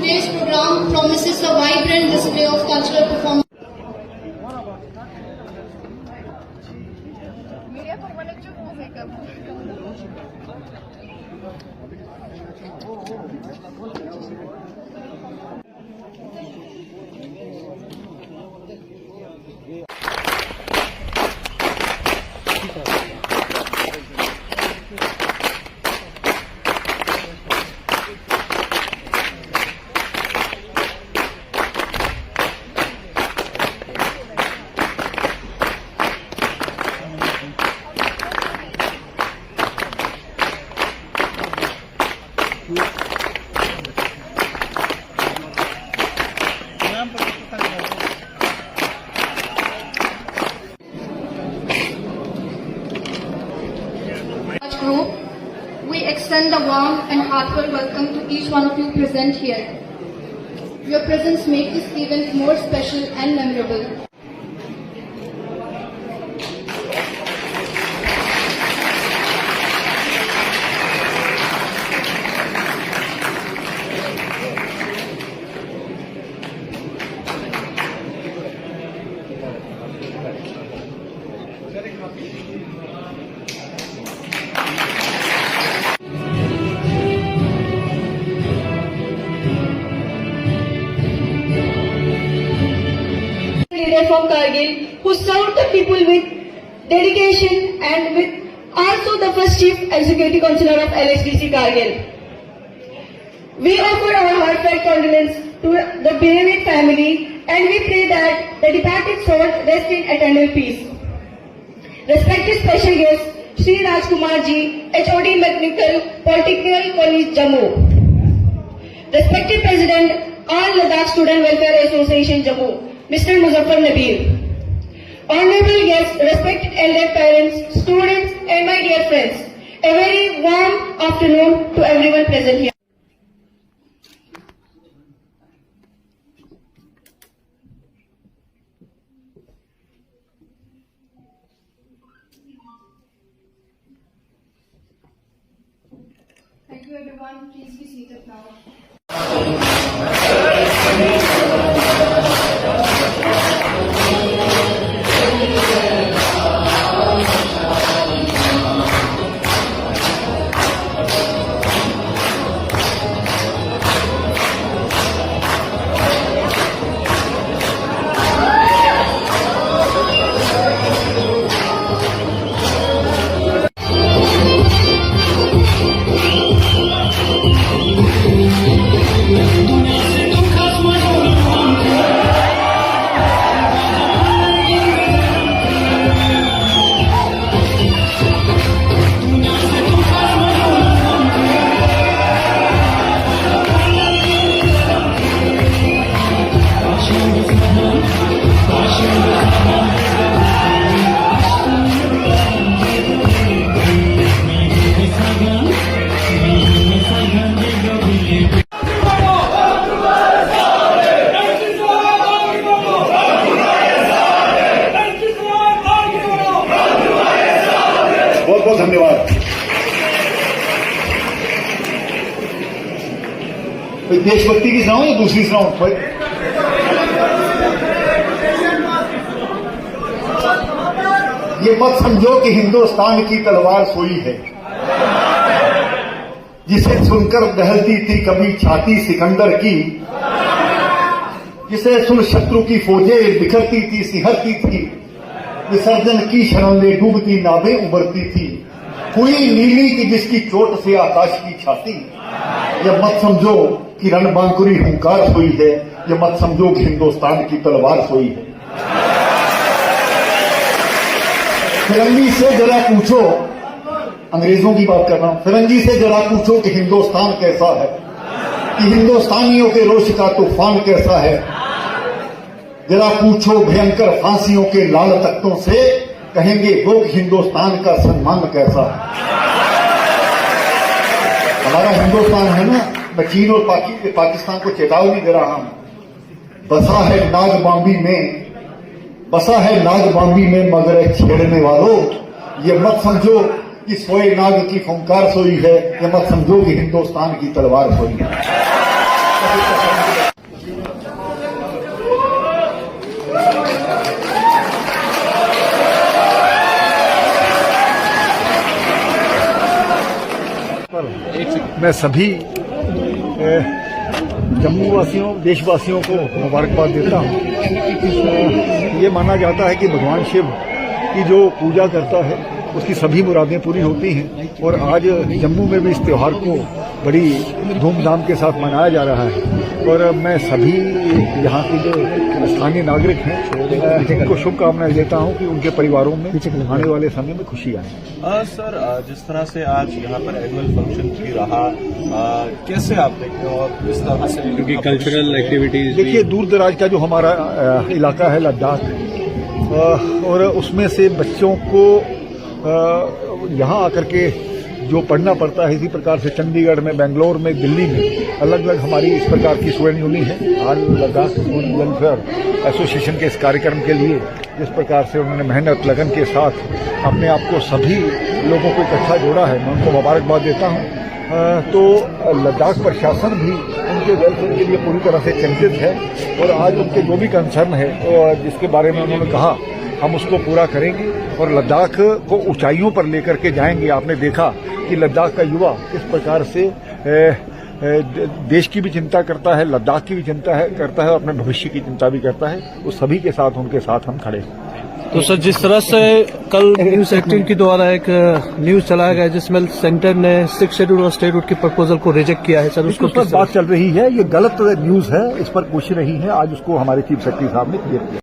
Today's program promises a vibrant display of cultural performance. Group, we extend a warm and heartfelt welcome to each one of you present here. Your presence makes this event more special and memorable. Leader from Kargil who served the people with dedication and with also the first Chief Executive Councillor of LHDC Kargil. We offer our heartfelt condolence to the bereaved family and we pray that the departed soul rest in eternal peace. Respected special guest Shri Rajkumar Ji, HOD Mechanical Polytechnic College Jammu. Respected President All Ladakh Student Welfare Association Jammu, Mr. Muzaffar Nabil. Honorable guests, respected elder parents, students and my dear friends, a very warm afternoon to everyone present here. Thank you everyone. Please be seated now. बहुत बहुत धन्यवाद। तो देशभक्ति की सुनाऊं या दूसरी सुनाऊं? ये मत समझो कि हिंदुस्तान की तलवार सोई है, जिसे सुनकर दहलती थी कभी छाती सिकंदर की, जिसे सुन शत्रु की फौजें बिखरती थी सिहरती थी, विसर्जन की शरण में डूबती नावें उबरती थी, हुई नीली की जिसकी चोट से आकाश की छाती। यह मत समझो कि रणबांकुरी हुंकार सोई है, यह मत समझो कि हिंदुस्तान की तलवार सोई है। फिरंगी से जरा पूछो, अंग्रेजों की बात कर रहा हूं, फिरंगी से जरा पूछो कि हिंदुस्तान कैसा है, कि हिंदुस्तानियों के रोष का तूफान कैसा है। जरा पूछो भयंकर फांसियों के लाल तख्तों से, कहेंगे वो हिंदुस्तान का सम्मान कैसा है। हमारा हिंदुस्तान है ना, मैं चीन और पाकिस्तान को चेतावनी दे रहा हूं। बसा है नागबाम्बी में, बसा है नागबाम्बी में मगर छेड़ने वालों, ये मत समझो कि सोए नाग की फुंकार सोई है, ये मत समझो कि हिंदुस्तान की तलवार सोई है। मैं सभी जम्मू वासियों, देशवासियों को मुबारकबाद देता हूँ। ये माना जाता है कि भगवान शिव की जो पूजा करता है उसकी सभी मुरादें पूरी होती हैं और आज जम्मू में भी इस त्यौहार को बड़ी धूमधाम के साथ मनाया जा रहा है और मैं सभी यहाँ के जो स्थानीय नागरिक हैं उनको शुभकामनाएं देता हूँ कि उनके परिवारों में आने वाले समय में खुशी आए। सर, जिस तरह से आज यहाँ पर एनुअल फंक्शन भी रहा, कैसे आप देखते हो और किस तरह से क्योंकि कल्चरल एक्टिविटीज देखिए, दूर दराज का जो हमारा इलाका है लद्दाख और उसमें से बच्चों को यहाँ आकर के जो पढ़ना पड़ता है, इसी प्रकार से चंडीगढ़ में, बेंगलोर में, दिल्ली में अलग अलग हमारी इस प्रकार की स्टूडेंट यूनियन है। आज लद्दाख स्टूडेंट वेलफेयर एसोसिएशन के इस कार्यक्रम के लिए जिस प्रकार से उन्होंने मेहनत लगन के साथ अपने आप को सभी लोगों को इकट्ठा जोड़ा है, मैं उनको मुबारकबाद देता हूँ। तो लद्दाख प्रशासन भी उनके वेलफेयर के लिए पूरी तरह से चिंतित है और आज उनके जो भी कंसर्न है जिसके बारे में उन्होंने कहा हम उसको पूरा करेंगे और लद्दाख को ऊंचाइयों पर लेकर के जाएंगे। आपने देखा कि लद्दाख का युवा किस प्रकार से देश की भी चिंता करता है, लद्दाख की भी चिंता करता है, अपने भविष्य की चिंता भी करता है। उस सभी के साथ उनके साथ हम खड़े हैं। तो सर, जिस तरह से कल न्यूज 18 के द्वारा एक न्यूज चलाया गया जिसमें सेंटर ने 6 शेड्यूल और स्टेटहुड की प्रपोजल को रिजेक्ट किया है, सर उसको उस पर बात चल रही है, ये गलत न्यूज है, इस पर कोशिश रही है। आज उसको हमारे चीफ सेक्रेटरी साहब ने क्लियर किया।